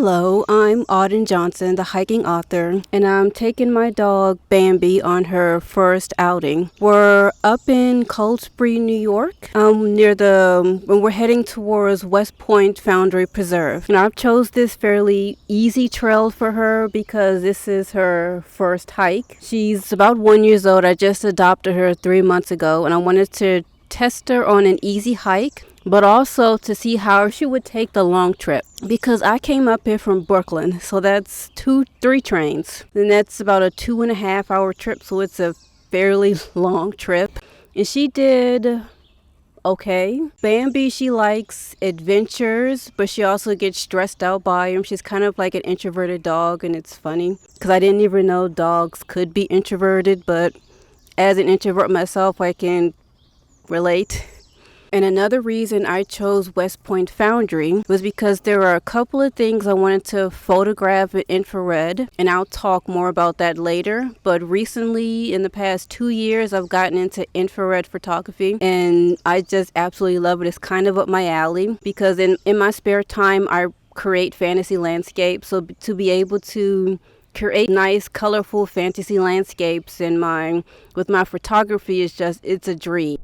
Hello, I'm Auden Johnson, the hiking author, and I'm taking my dog Bambi on her first outing. We're up in Cold Spring, New York, when we're heading towards Point Foundry Preserve. And I've chose this fairly easy trail for her because this is her first hike. She's about 1 year old. I just adopted her 3 months ago, and I wanted to test her on an easy hike, but also to see how she would take the long trip. Because I came up here from Brooklyn, so that's 3 trains. And that's about a 2.5 hour trip, so it's a fairly long trip. And she did okay. Bambi, she likes adventures, but she also gets stressed out by them. She's kind of like an introverted dog, and it's funny because I didn't even know dogs could be introverted, but as an introvert myself, I can relate. And another reason I chose West Point Foundry was because there are a couple of things I wanted to photograph in infrared, and I'll talk more about that later. But recently, in the past 2 years, I've gotten into infrared photography, and I just absolutely love it. It's kind of up my alley because in my spare time, I create fantasy landscapes. So to be able to create nice, colorful fantasy landscapes with my photography it's a dream.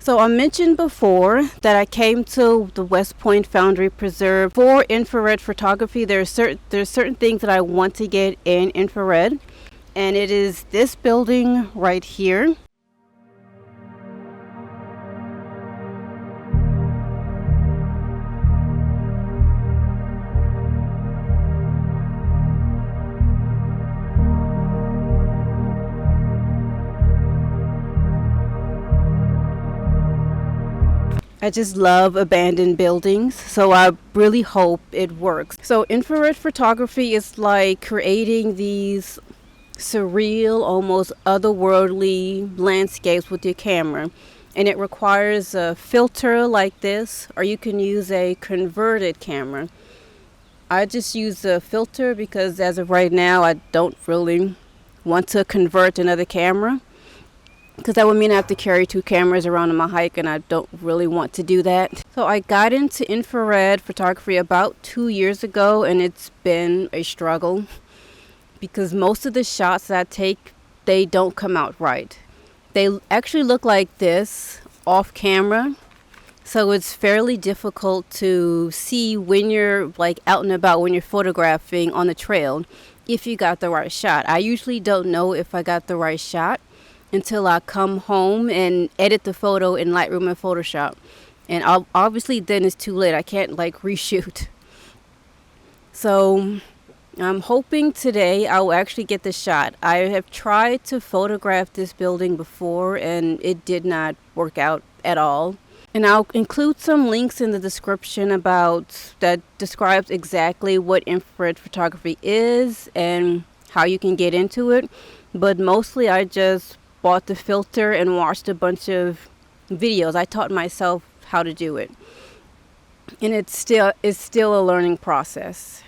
So I mentioned before that I came to the West Point Foundry Preserve for infrared photography. There's certain things that I want to get in infrared, and it is this building right here. I just love abandoned buildings, so I really hope it works. So infrared photography is like creating these surreal, almost otherworldly landscapes with your camera. And it requires a filter like this, or you can use a converted camera. I just use a filter because as of right now, I don't really want to convert another camera, because that would mean I have to carry two cameras around on my hike, and I don't really want to do that. So I got into infrared photography about 2 years ago, and it's been a struggle because most of the shots that I take, they don't come out right. They actually look like this off camera, so it's fairly difficult to see when you're like out and about, when you're photographing on the trail, if you got the right shot. I usually don't know if I got the right shot until I come home and edit the photo in Lightroom and Photoshop. And obviously then it's too late. I can't like reshoot. So I'm hoping today I will actually get the shot. I have tried to photograph this building before and it did not work out at all. And I'll include some links in the description that describes exactly what infrared photography is and how you can get into it. But mostly I just bought the filter and watched a bunch of videos. I taught myself how to do it. And it's still a learning process.